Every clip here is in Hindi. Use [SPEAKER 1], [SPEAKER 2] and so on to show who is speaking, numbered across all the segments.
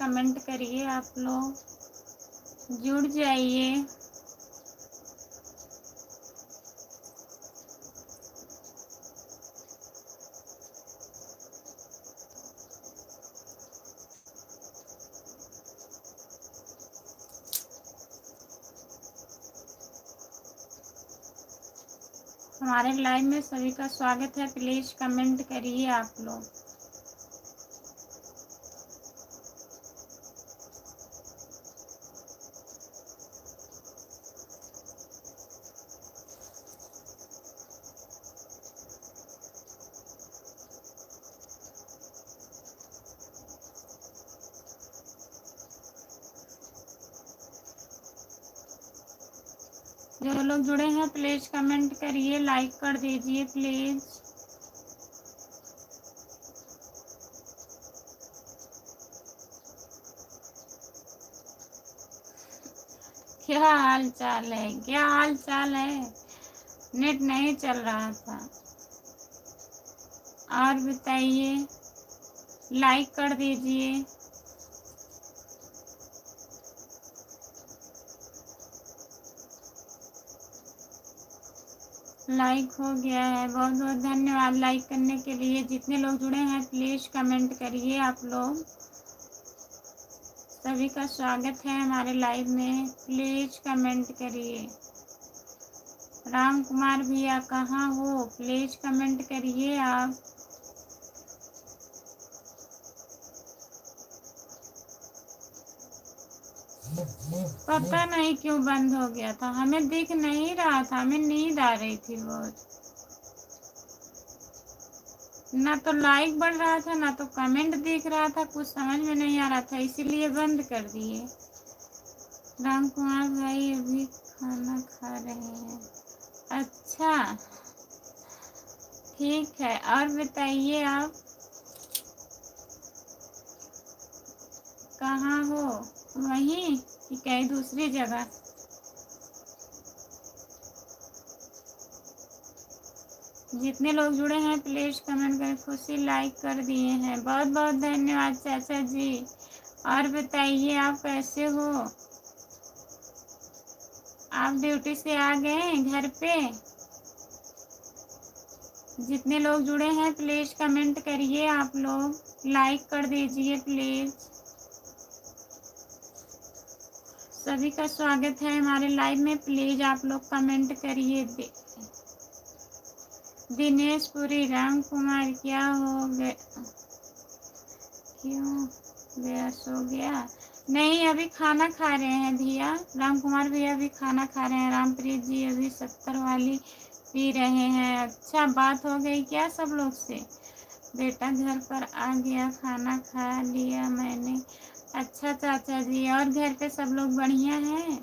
[SPEAKER 1] कमेंट करिए, आप लोग जुड़ जाइए। हमारे लाइव में सभी का स्वागत है। प्लीज कमेंट करिए आप लोग। जो लोग जुड़े हैं प्लीज कमेंट करिए, लाइक कर दीजिए प्लीज। क्या हाल चाल है? क्या हाल चाल है? नेट नहीं चल रहा था। और बताइए, लाइक कर दीजिए। लाइक हो गया है, बहुत बहुत धन्यवाद लाइक करने के लिए। जितने लोग जुड़े हैं प्लीज कमेंट करिए आप लोग। सभी का स्वागत है हमारे लाइव में, प्लीज कमेंट करिए। राम कुमार भैया कहाँ हो? प्लीज कमेंट करिए आप। पता नहीं क्यों बंद हो गया था, हमें दिख नहीं रहा था, हमें नींद आ रही थी बहुत। ना तो लाइक बढ़ रहा था ना तो कमेंट दिख रहा था, कुछ समझ में नहीं आ रहा था, इसीलिए बंद कर दिए। राम कुमार भाई अभी खाना खा रहे हैं। अच्छा ठीक है, और बताइए आप कहाँ हो? वहीं कि कहीं दूसरी जगह? जितने लोग जुड़े हैं प्लीज कमेंट करें। खुशी लाइक कर दिए हैं, बहुत बहुत धन्यवाद चाचा जी। और बताइए आप कैसे हो? आप ड्यूटी से आ गए घर पे? जितने लोग जुड़े हैं प्लीज कमेंट करिए आप लोग, लाइक कर दीजिए प्लीज। सभी का स्वागत है हमारे लाइव में, प्लीज आप लोग कमेंट करिए। दिनेश पुरी, राम कुमार क्या हो गया? क्यों गया? सो गया? नहीं, अभी खाना खा रहे हैं भैया। राम कुमार भैया अभी खाना खा रहे हैं। रामप्रीत जी अभी 70 वाली पी रहे हैं। अच्छा, बात हो गई क्या सब लोग से? बेटा घर पर आ गया, खाना खा लिया मैंने। अच्छा चाचा जी, और घर पे सब लोग बढ़िया हैं?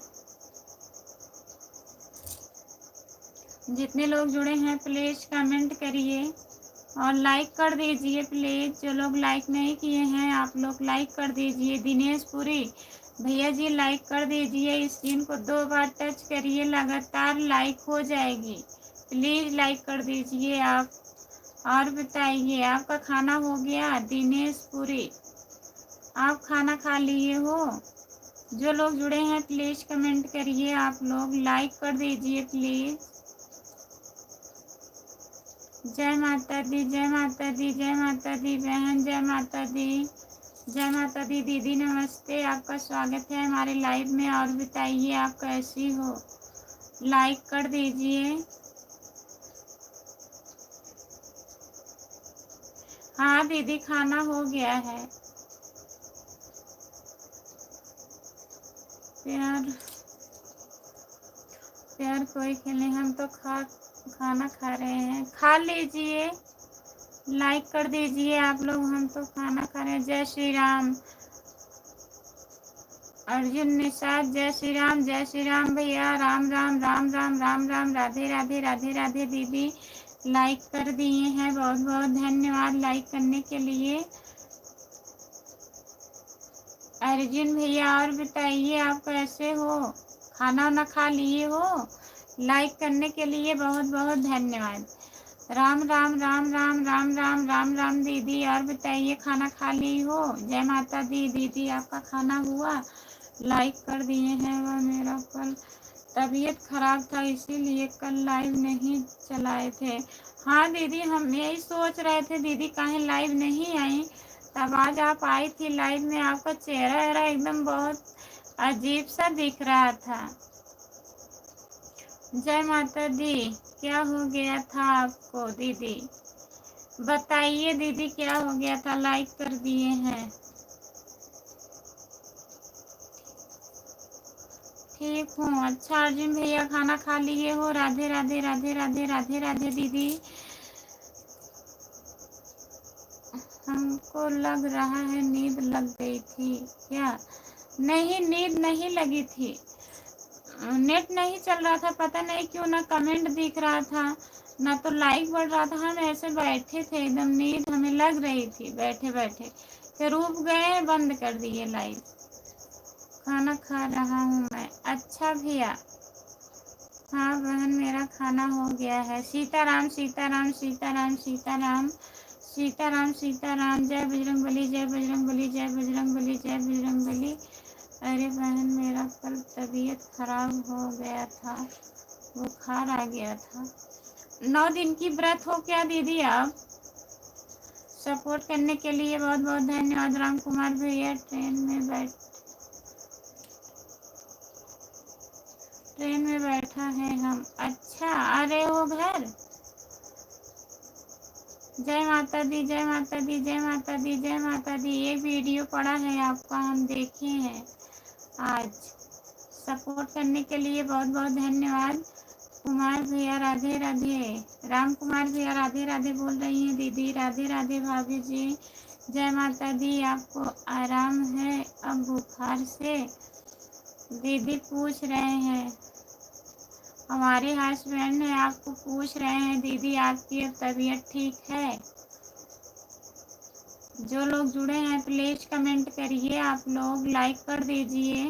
[SPEAKER 1] जितने लोग जुड़े हैं प्लीज कमेंट करिए और लाइक कर दीजिए प्लीज। जो लोग लाइक नहीं किए हैं आप लोग लाइक कर दीजिए। दिनेश पुरी भैया जी लाइक कर दीजिए। स्क्रीन को 2 बार टच करिए, लगातार लाइक हो जाएगी। प्लीज लाइक कर दीजिए आप। और बताइए, आपका खाना हो गया? दिनेश पुरी आप खाना खा लिए हो? जो लोग जुड़े हैं प्लीज कमेंट करिए, आप लोग लाइक कर दीजिए प्लीज। जय माता दी, जय माता दी, जय माता दी बहन, जय माता दी, जय माता दी दीदी नमस्ते। आपका स्वागत है हमारे लाइव में। और बताइए आप कैसी हो? लाइक कर दीजिए। हाँ दीदी, खाना हो गया है। प्यार प्यार कोई खेले, हम तो खाना खा रहे हैं। खा लीजिए, लाइक कर दीजिए आप लोग। हम तो खाना खा रहे हैं। जय श्री राम। अर्जुन निषाद जय श्री राम, जय श्री राम भैया। राम राम राम राम राम राम, राधे राधे राधे राधे। दीदी लाइक कर दिए हैं, बहुत बहुत धन्यवाद लाइक करने के लिए। अर्जुन भैया और बताइए आप कैसे हो? खाना वाना खा लिए हो? लाइक करने के लिए बहुत बहुत धन्यवाद। राम राम राम राम राम राम राम राम दीदी। और बताइए, खाना खा ली हो? जय माता दी दीदी, आपका खाना हुआ? लाइक कर दिए हैं। वह मेरा कल तबीयत खराब था, इसीलिए कल लाइव नहीं चलाए थे। हाँ दीदी, हम यही सोच रहे थे दीदी कहीं लाइव नहीं आई, तब आज आप आई थी लाइव में। आपका चेहरा एकदम बहुत अजीब सा दिख रहा था। जय माता दी। क्या हो गया था आपको दीदी? बताइए दीदी, क्या हो गया था? लाइक कर दिए हैं। ठीक हूँ। अच्छा अर्जुन भैया, खाना खा लिए हो? राधे राधे राधे राधे राधे राधे दीदी। हमको लग रहा है नींद लग गई थी क्या? नहीं, नींद नहीं लगी थी। नेट नहीं चल रहा था, पता नहीं क्यों, ना कमेंट दिख रहा था ना तो लाइक बढ़ रहा था। हम ऐसे बैठे थे, एकदम नींद हमें लग रही थी बैठे बैठे, फिर उठ गए, बंद कर दिए लाइव। खाना खा रहा हूँ मैं। अच्छा भैया। हाँ बहन, मेरा खाना हो गया है। सीताराम सीताराम सीताराम सीताराम सीताराम सीताराम। जय बजरंगबली जय बजरंगबली जय बजरंगबली जय बजरंगबली। अरे बहन, मेरा कल तबीयत खराब हो गया था, बुखार आ गया था। 9 दिन की व्रत हो क्या दीदी आप? सपोर्ट करने के लिए बहुत बहुत धन्यवाद। राम कुमार भैया, ट्रेन में बैठा है हम। अच्छा, आ रहे हो घर? जय माता दी जय माता दी जय माता दी जय माता दी। एक वीडियो पड़ा है आपका, हम देखे हैं आज। सपोर्ट करने के लिए बहुत बहुत धन्यवाद। कुमार भैया राधे राधे। राम कुमार भैया राधे राधे बोल रही हैं दीदी। राधे राधे भाभी जी। जय माता दी। आपको आराम है अब बुखार से? दीदी पूछ रहे हैं, हमारे हस्बैंड है, आपको पूछ रहे हैं दीदी आपकी अब तबीयत ठीक है? जो लोग जुड़े हैं प्लीज कमेंट करिए, आप लोग लाइक कर दीजिए।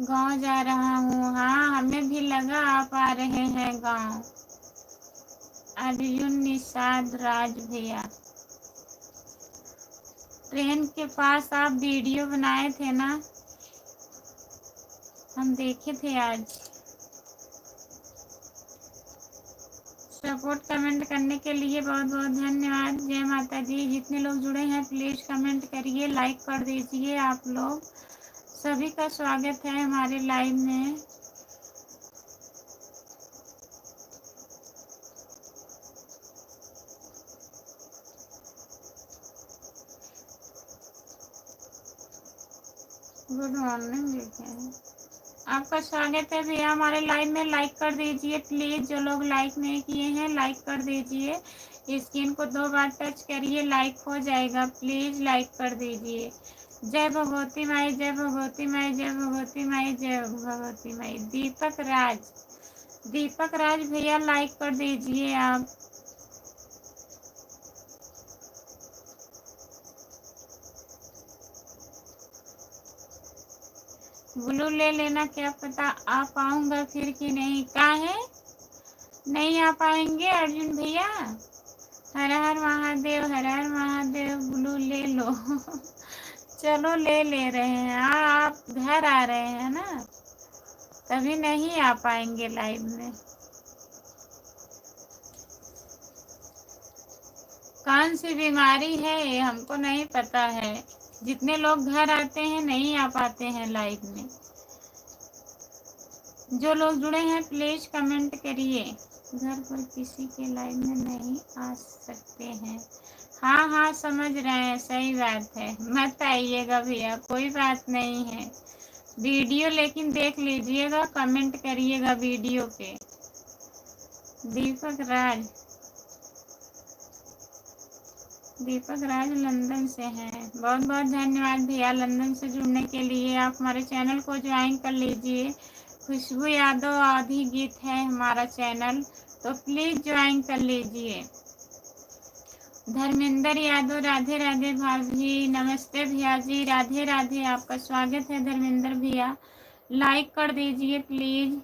[SPEAKER 1] गांव जा रहा हूँ। हाँ, हमें भी लगा आप आ रहे हैं गांव। अर्जुन निषाद राज भैया, ट्रेन के पास आप वीडियो बनाए थे ना, हम देखे थे आज। सपोर्ट कमेंट करने के लिए बहुत बहुत धन्यवाद। जय माता दी। जितने लोग जुड़े हैं प्लीज कमेंट करिए, लाइक कर दीजिए। आप लोग सभी का स्वागत है हमारे लाइव में। गुड मॉर्निंग लिखे हैं। आपका स्वागत है भैया हमारे लाइव में। लाइक कर दीजिए प्लीज। जो लोग लाइक नहीं किए हैं लाइक कर दीजिए। स्क्रीन को 2 बार टच करिए, लाइक हो जाएगा। प्लीज लाइक कर दीजिए। जय भगवती माई जय भगवती माई जय भगवती माई जय भगवती माई। दीपक राज भैया लाइक कर दीजिए आप। ब्लू ले लेना, क्या पता आ पाऊंगा फिर कि नहीं। काहे नहीं आ पाएंगे अर्जुन भैया? हर हर महादेव हर हर महादेव। ब्लू ले लो चलो ले रहे हैं। आप घर आ रहे हैं ना, तभी नहीं आ पाएंगे लाइव में। कौन सी बीमारी है ये हमको नहीं पता है। जितने लोग घर आते हैं नहीं आ पाते हैं लाइव में। जो लोग जुड़े हैं प्लीज कमेंट करिए। घर पर किसी के लाइव में नहीं आ सकते हैं। हाँ हाँ, समझ रहे हैं, सही बात है। मत आइएगा भैया, कोई बात नहीं है। वीडियो लेकिन देख लीजिएगा, कमेंट करिएगा वीडियो पे। दीपक राज लंदन से हैं। बहुत बहुत धन्यवाद भैया लंदन से जुड़ने के लिए। आप हमारे चैनल को ज्वाइन कर लीजिए। खुशबू यादव आधी गीत है हमारा चैनल, तो प्लीज ज्वाइन कर लीजिए। धर्मेंद्र यादव राधे राधे भाभी। नमस्ते भैया जी, राधे राधे। आपका स्वागत है धर्मेंद्र भैया। लाइक कर दीजिए प्लीज।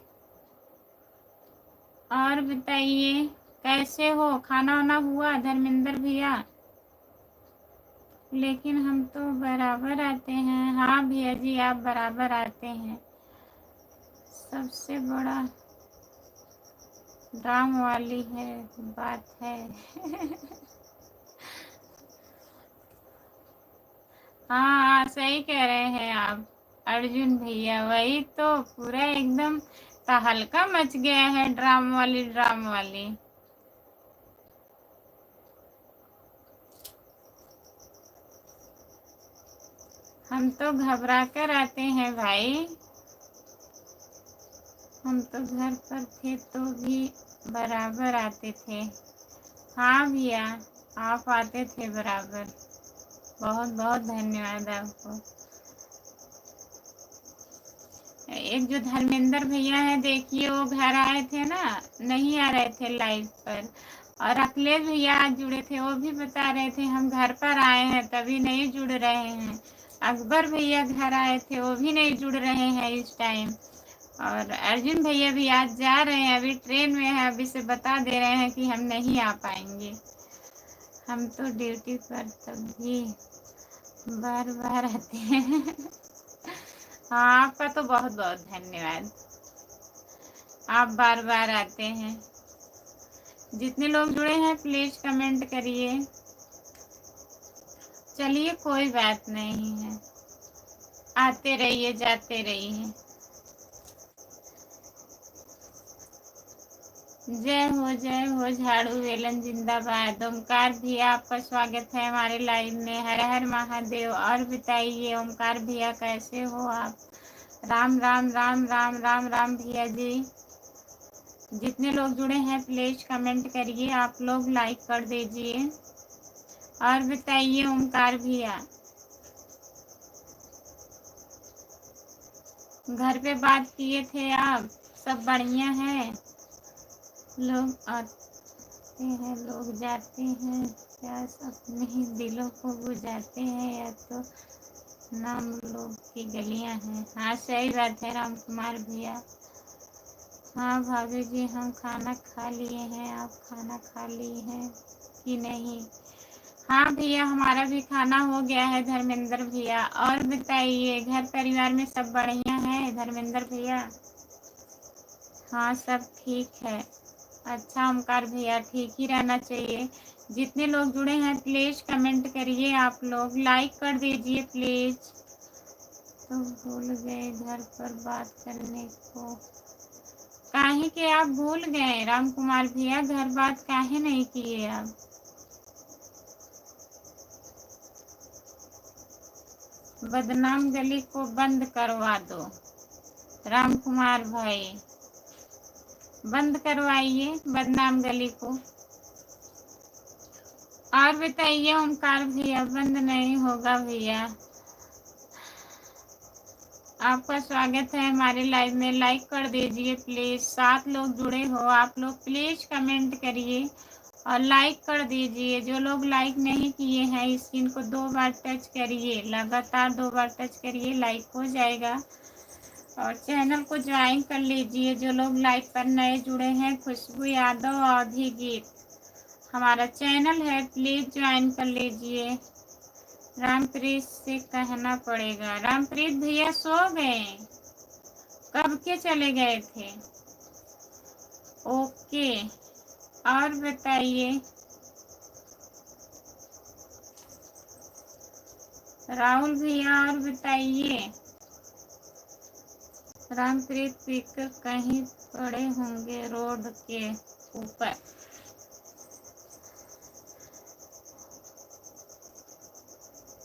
[SPEAKER 1] और बताइए कैसे हो, खाना वाना हुआ धर्मेंद्र भैया? लेकिन हम तो बराबर आते हैं। हाँ भैया जी आप बराबर आते हैं। सबसे बड़ा ड्राम वाली है बात है। हाँ सही कह रहे हैं आप अर्जुन भैया, वही तो पूरा एकदम तहलका मच गया है ड्राम वाली ड्राम वाली। हम तो घबरा कर आते हैं भाई, हम तो घर पर थे तो भी बराबर आते थे। हाँ भैया आप आते थे बराबर। बहुत बहुत धन्यवाद आपको। एक जो धर्मेंद्र भैया है देखिए, वो घर आए थे ना, नहीं आ रहे थे लाइव पर। और अखिलेश भैया आज जुड़े थे, वो भी बता रहे थे हम घर पर आए हैं तभी नहीं जुड़ रहे हैं। अकबर भैया घर आए थे, वो भी नहीं जुड़ रहे हैं इस टाइम। और अर्जुन भैया भी आज जा रहे हैं, अभी ट्रेन में है, अभी से बता दे रहे हैं कि हम नहीं आ पाएंगे। हम तो ड्यूटी पर तब भी बार बार आते हैं। हाँ आपका तो बहुत बहुत धन्यवाद, आप बार बार आते हैं। जितने लोग जुड़े हैं प्लीज कमेंट करिए। चलिए कोई बात नहीं है, आते रहिए जाते रहिए। जय हो झाड़ू वेलन जिंदाबाद। ओमकार भैया आपका स्वागत है हमारे लाइव में। हर हर महादेव। और बताइए ओमकार भैया कैसे हो आप? राम राम राम राम राम राम भैया जी। जितने लोग जुड़े हैं प्लीज कमेंट करिए, आप लोग लाइक कर दीजिए। और बताइए ओमकार भैया, घर पे बात किए थे आप, सब बढ़िया है? लोग आते हैं लोग जाते हैं, क्या अपने ही दिलों को बुझाते हैं या तो नाम लोग की गलियां हैं। हाँ सही बात है राम कुमार भैया। हाँ भाभी जी हम खाना खा लिए हैं, आप खाना खा ली हैं कि नहीं? हाँ भैया हमारा भी खाना हो गया है धर्मेंद्र भैया। और बताइए घर परिवार में सब बढ़िया है धर्मेंद्र भैया? हाँ सब ठीक है। अच्छा ओमकार भैया ठीक ही रहना चाहिए। जितने लोग जुड़े हैं प्लीज कमेंट करिए, आप लोग लाइक कर दीजिए प्लीज। तो भूल गए घर पर बात करने को, काहे के आप भूल गए राम कुमार भैया? घर बात काहे नहीं किए आप? बदनाम गली को बंद करवा दो राम कुमार भाई, बंद करवाइए बदनाम गली को। और बताइए ओमकार भैया, बंद नहीं होगा भैया। आपका स्वागत है हमारे लाइव में, लाइक कर दीजिए प्लीज। 7 लोग जुड़े हो, आप लोग प्लीज कमेंट करिए और लाइक कर दीजिए। जो लोग लाइक नहीं किए हैं स्क्रीन को 2 बार टच करिए, लगातार 2 बार टच करिए, लाइक हो जाएगा। और चैनल को ज्वाइन कर लीजिए। जो लोग लाइक पर नए जुड़े हैं, खुशबू यादव अवधि गीत हमारा चैनल है, प्लीज ज्वाइन कर लीजिए। रामप्रीत से कहना पड़ेगा। रामप्रीत भैया सो गए, कब के चले गए थे? ओके। और बताइए राहुल भैया, और बताइए। रामप्रीत पीकर कहीं पड़े होंगे रोड के ऊपर।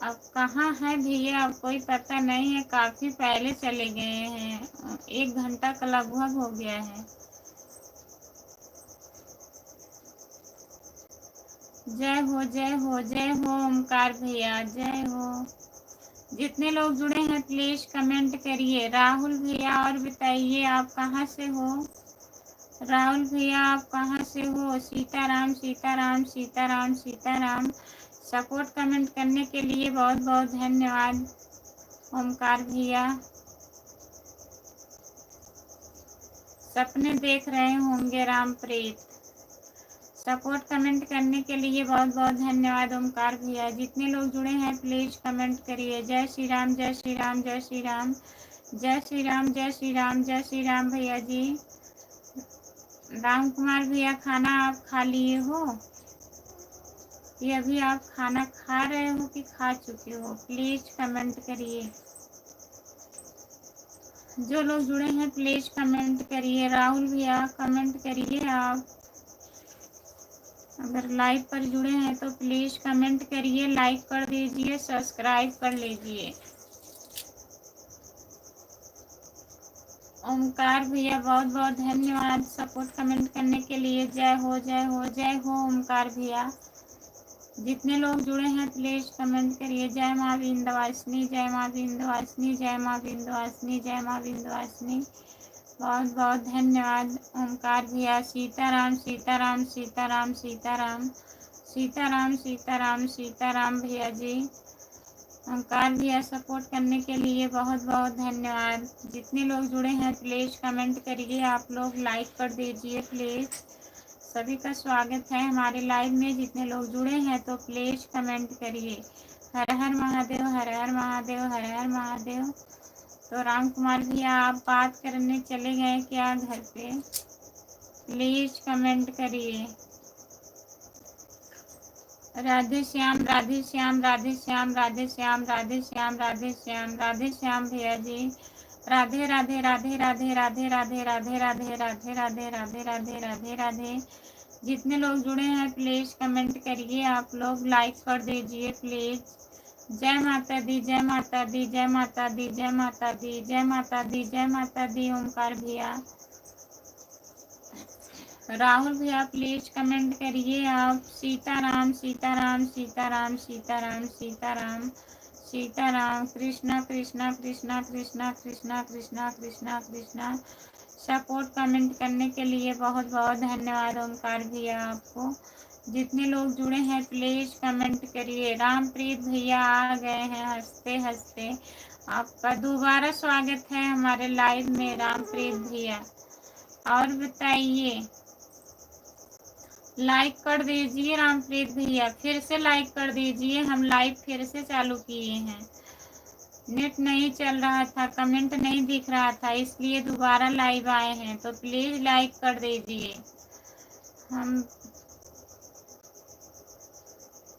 [SPEAKER 1] अब कहाँ है भैया? अब कोई पता नहीं है, काफी पहले चले गए हैं, 1 घंटा का लगभग हो गया है। जय हो जय हो जय हो ओमकार भैया, जय हो। जितने लोग जुड़े हैं प्लीज कमेंट करिए। राहुल भैया और बताइए आप कहाँ से हो? राहुल भैया आप कहाँ से हो? सीताराम सीताराम सीताराम सीताराम। सपोर्ट कमेंट करने के लिए बहुत बहुत धन्यवाद ओमकार भैया। सपने देख रहे होंगे रामप्रीत। सपोर्ट कमेंट करने के लिए बहुत बहुत धन्यवाद ओमकार भैया। जितने लोग जुड़े हैं प्लीज कमेंट करिए। जय श्री राम, जय श्री राम, जय श्री राम, जय श्री राम, जय श्री राम, जय श्री राम भैया जी। राम कुमार भैया, खाना आप खा लिए हो? ये अभी आप खाना खा रहे हो कि खा चुके हो? प्लीज कमेंट करिए। जो लोग जुड़े हैं प्लीज कमेंट करिए। राहुल भैया कमेंट करिए आप। अगर लाइव पर जुड़े हैं तो प्लीज कमेंट करिए, लाइक कर दीजिए, सब्सक्राइब कर लीजिए। ओमकार भैया बहुत बहुत धन्यवाद सपोर्ट कमेंट करने के लिए। जय हो, जय हो, जय हो ओमकार भैया। जितने लोग जुड़े हैं प्लीज कमेंट करिए। जय माँ विंध्यवासिनी, जय माँ विंध्यवासिनी, जय माँ विंध्यवासिनी, जय माँ विंध्यवासिनी। बहुत बहुत धन्यवाद ओमकार भैया। सीताराम, सीताराम, सीताराम, सीताराम, सीताराम, सीताराम, सीताराम भैया जी। ओमकार भैया सपोर्ट करने के लिए बहुत बहुत धन्यवाद। जितने लोग जुड़े हैं प्लीज कमेंट करिए। आप लोग लाइक कर दीजिए प्लीज। सभी का स्वागत है हमारे लाइव में। जितने लोग जुड़े हैं तो प्लीज कमेंट करिए। हर हर महादेव, हर हर महादेव, हर हर महादेव। तो राम कुमार भैया आप बात करने चले गए क्या घर पे? प्लीज कमेंट करिए। राधे श्याम, राधे श्याम, राधे श्याम, राधे श्याम, राधे श्याम, राधे श्याम, राधे श्याम भैया जी। राधे राधे, राधे राधे, राधे राधे, राधे राधे, राधे राधे, राधे राधे, राधे राधे। जितने लोग जुड़े हैं प्लीज कमेंट करिए। आप लोग लाइक कर दीजिए प्लीज। जय माता दी, जय माता दी, जय माता दी, जय माता दी, जय माता दी, जय माता दी ओमकार भैया। राहुल भैया प्लीज कमेंट करिए आप। सीताराम, सीताराम, सीताराम, सीताराम, सीताराम, सीताराम। कृष्णा कृष्णा कृष्णा कृष्णा कृष्णा कृष्णा कृष्णा कृष्णा। सपोर्ट कमेंट करने के लिए बहुत बहुत धन्यवाद ओमकार भैया आपको। जितने लोग जुड़े हैं प्लीज कमेंट करिए। रामप्रीत भैया आ गए हैं हंसते हंसते। आपका दोबारा स्वागत है हमारे लाइव में रामप्रीत भैया। और बताइए, लाइक कर दीजिए रामप्रीत भैया। फिर से लाइक कर दीजिए। हम लाइव फिर से चालू किए हैं। नेट नहीं चल रहा था, कमेंट नहीं दिख रहा था, इसलिए दोबारा लाइव आए हैं। तो प्लीज लाइक कर दीजिए।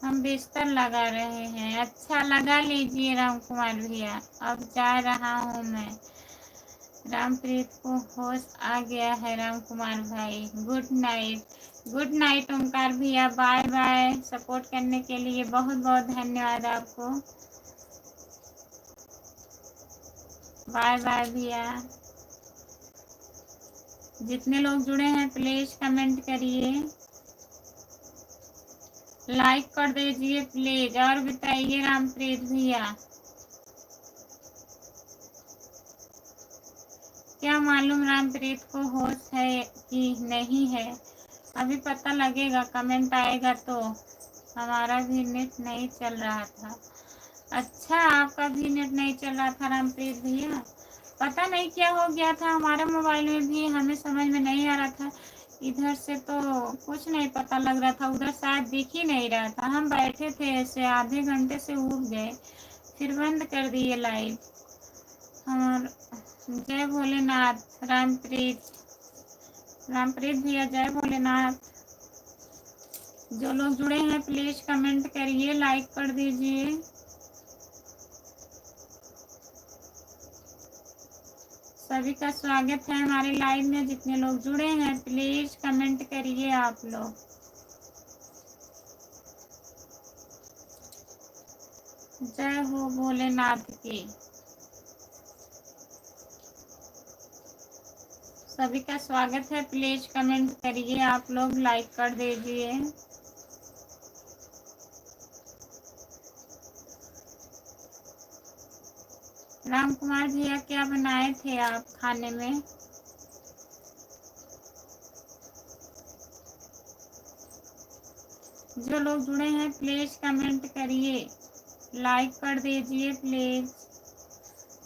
[SPEAKER 1] हम बिस्तर लगा रहे हैं। अच्छा, लगा लीजिए राम कुमार भैया। अब जा रहा हूँ मैं। रामप्रीत को होश आ गया है राम कुमार भाई। Good night, good night Omkar भैया। Bye bye. सपोर्ट करने के लिए बहुत बहुत धन्यवाद आपको। बाय बाय भैया। जितने लोग जुड़े हैं प्लीज कमेंट करिए, लाइक कर दीजिए प्लीज। और बताइए रामप्रीत भैया, क्या मालूम रामप्रीत को होश है कि नहीं है? अभी पता लगेगा, कमेंट आएगा तो। हमारा भी नेट नहीं चल रहा था। अच्छा, आपका भी नेट नहीं चल रहा था रामप्रीत भैया? पता नहीं क्या हो गया था हमारे मोबाइल में भी, हमें समझ में नहीं आ रहा था। इधर से तो कुछ नहीं पता लग रहा था, उधर शायद दिख ही नहीं रहा था। हम बैठे थे ऐसे, आधे घंटे से उठ गए, फिर बंद कर दिए लाइव। और जय भोलेनाथ रामप्रीत, रामप्रीत भैया जय भोलेनाथ। जो लोग जुड़े हैं प्लीज कमेंट करिए, लाइक कर दीजिए। सभी का स्वागत है हमारे लाइव में। जितने लोग जुड़े हैं प्लीज कमेंट करिए आप लोग। जय हो भोलेनाथ की। सभी का स्वागत है, प्लीज कमेंट करिए आप लोग, लाइक कर दीजिए। राम कुमार भैया क्या बनाए थे आप खाने में? जो लोग जुड़े हैं प्लीज कमेंट करिए, लाइक कर दीजिए प्लीज।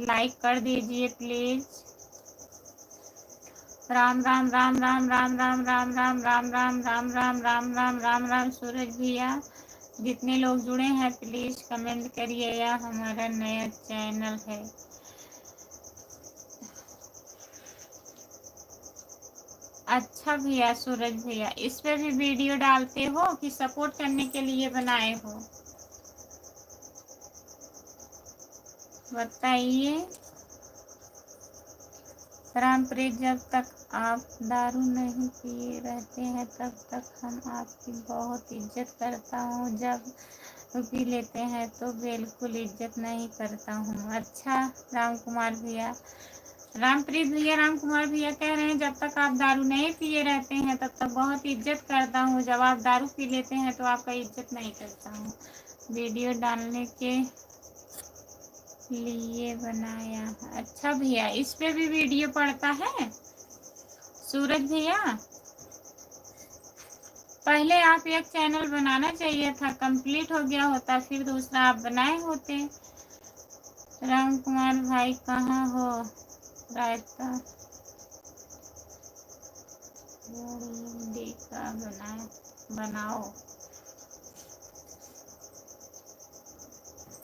[SPEAKER 1] लाइक कर दीजिए प्लीज। राम राम राम राम राम राम राम राम राम राम राम राम राम राम राम राम सूरज भैया, जितने लोग जुड़े हैं प्लीज कमेंट करिए। यह हमारा नया चैनल है। अच्छा भैया सूरज भैया, इस पे भी वीडियो डालते हो कि सपोर्ट करने के लिए बनाए हो, बताइए। रामप्रीत, जब तक आप दारू नहीं पिए रहते हैं तब तक हम आपकी बहुत इज्जत करता हूँ, जब पी लेते हैं तो बिल्कुल इज्जत नहीं करता हूँ। अच्छा राम कुमार भैया, रामप्रीत भैया, राम कुमार भैया कह रहे हैं जब तक आप दारू नहीं पिए रहते हैं तब तक बहुत इज्जत करता हूँ, जब आप दारू पी लेते हैं तो आपका इज्जत नहीं करता हूँ। वीडियो डालने के लिए बनाया। अच्छा भैया, इस पे भी वीडियो पड़ता है सूरज भैया? पहले आप एक चैनल बनाना चाहिए था, कंप्लीट हो गया होता, फिर दूसरा आप बनाए होते। राम कुमार भाई कहाँ हो? रायता भिंडी का बनाओ,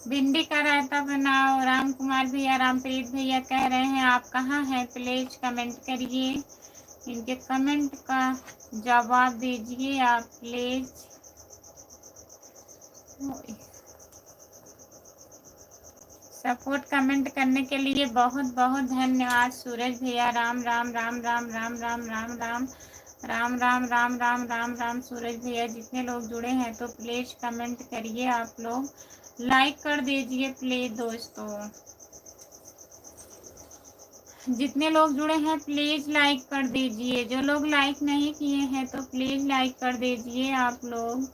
[SPEAKER 1] भिंडी का रायता बनाओ। राम कुमार भैया, रामप्रीत भैया कह रहे हैं आप कहाँ हैं, प्लीज कमेंट करिए, इनके कमेंट का जवाब दीजिए आप प्लीज। सपोर्ट कमेंट करने के लिए बहुत बहुत धन्यवाद सूरज भैया। राम राम राम राम राम राम राम राम राम राम राम राम राम राम सूरज भैया, जितने लोग जुड़े हैं तो प्लीज कमेंट करिए, आप लोग लाइक कर दीजिए प्लीज दोस्तों। जितने लोग जुड़े हैं प्लीज लाइक कर दीजिए, जो लोग लाइक नहीं किए हैं तो प्लीज लाइक कर दीजिए आप लोग।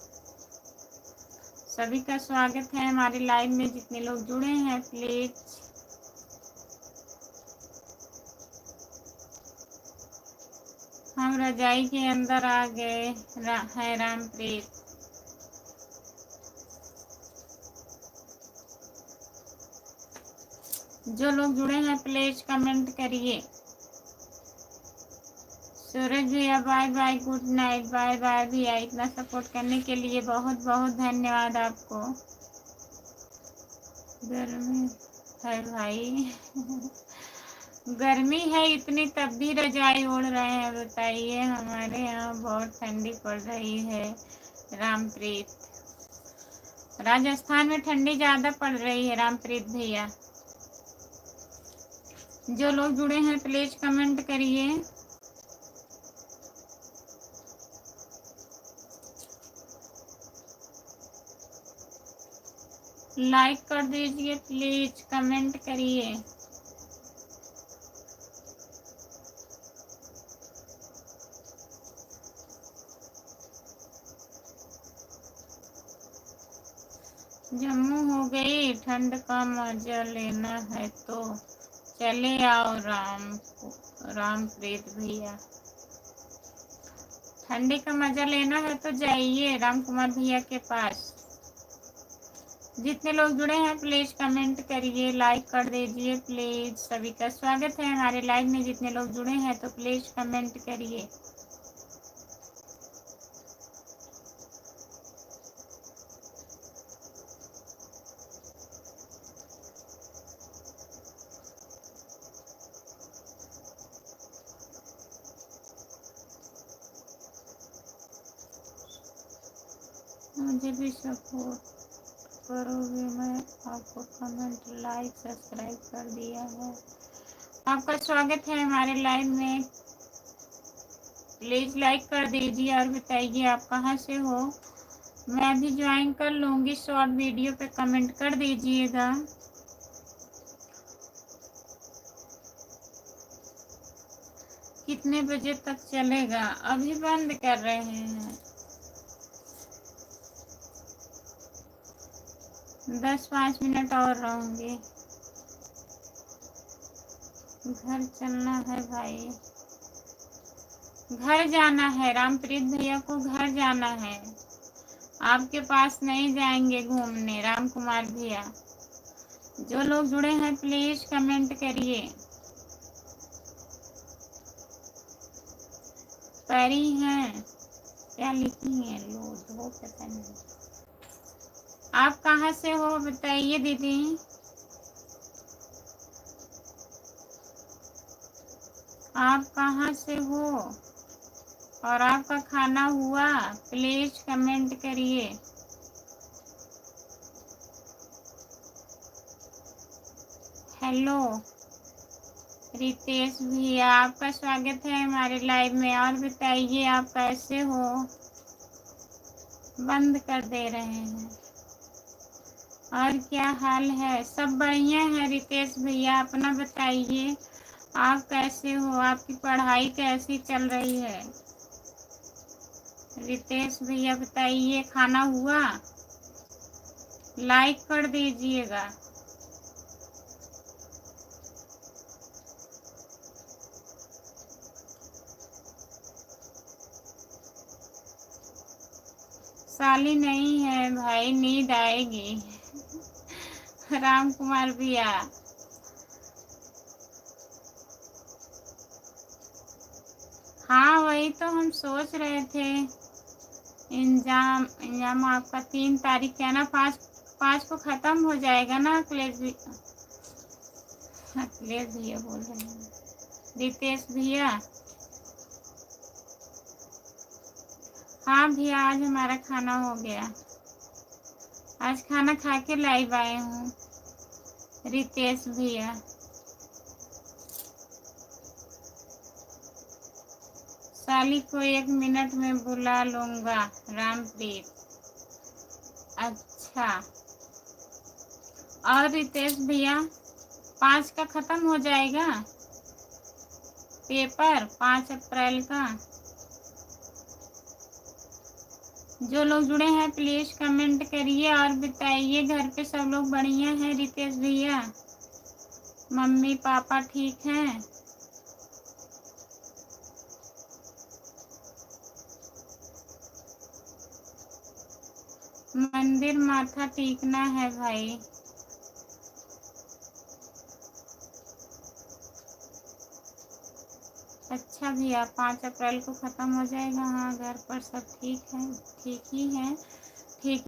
[SPEAKER 1] सभी का स्वागत है हमारे लाइव में, जितने लोग जुड़े हैं प्लीज। हम रजाई के अंदर आ गए हैं रामप्रीत। जो लोग जुड़े हैं प्लीज कमेंट करिए। सूरज भैया bye bye, good night, bye bye भैया। इतना सपोर्ट करने के लिए बहुत बहुत धन्यवाद आपको। गर्मी है भाई गर्मी है इतनी तब भी रजाई ओढ़ रहे हैं, बताइए। हमारे यहाँ बहुत ठंडी पड़ रही है रामप्रीत। राजस्थान में ठंडी ज्यादा पड़ रही है रामप्रीत भैया। जो लोग जुड़े हैं प्लीज कमेंट करिए। लाइक कर दीजिए प्लीज, कमेंट करिए। जम्मू हो गई, ठंड का मजा लेना है तो चले आओ रामप्रीत भैया। ठंडी का मजा लेना है तो जाइए राम कुमार भैया के पास। जितने लोग जुड़े हैं प्लीज कमेंट करिए, लाइक कर दीजिए प्लीज। सभी का स्वागत है हमारे लाइव में, जितने लोग जुड़े हैं तो प्लीज कमेंट करिए। मुझे भी सपोर्ट करोगे, मैं आपको कमेंट लाइक सब्सक्राइब कर दिया है। आपका स्वागत है हमारे लाइव में, प्लीज लाइक कर दीजिए और बताइए आप कहाँ से हो। मैं भी ज्वाइन कर लूँगी, शॉर्ट वीडियो पे कमेंट कर दीजिएगा। कितने बजे तक चलेगा? अभी बंद कर रहे हैं, 10-5 मिनट और रहूँगी। घर चलना है भाई, घर जाना है रामप्रीत भैया को, घर जाना है। आपके पास नहीं जाएंगे घूमने राम कुमार भैया। जो लोग जुड़े हैं प्लीज कमेंट करिए। पैरी हैं, क्या लिखी है लोग हो पता नहीं। आप कहाँ से हो बताइए दीदी। आप कहाँ से हो और आपका खाना हुआ? प्लीज कमेंट करिए। हेलो रितेश भैया, आपका स्वागत है हमारे लाइव में। और बताइए आप कैसे हो? बंद कर दे रहे हैं। और क्या हाल है? सब बढ़िया है रितेश भैया, अपना बताइए आप कैसे हो? आपकी पढ़ाई कैसी चल रही है? रितेश भैया बताइए, खाना हुआ? लाइक कर दीजिएगा। साली नहीं है भाई, नींद आएगी। राम कुमार भैया हाँ वही तो हम सोच रहे थे। इंजाम आपका 3 तारीख क्या ना, 5 को खत्म हो जाएगा ना। अखिलेश भैया बोल रहे हैं। रितेश भैया हाँ भैया, आज हमारा खाना हो गया। आज खाना खा के लाइव आए हूँ रितेश भैया। साली को 1 मिनट में बुला लूंगा। रामप्रीत अच्छा। और रितेश भैया 5 का खत्म हो जाएगा पेपर, 5 अप्रैल का। जो लोग जुड़े हैं प्लीज कमेंट करिए और बताइए घर पे सब लोग बढ़िया हैं? रितेश भैया मम्मी पापा ठीक हैं? मंदिर माथा टेकना है भाई। अच्छा भैया 5 अप्रैल को खत्म हो जाएगा। हाँ घर पर सब ठीक है, ठीक ही है, ठीक।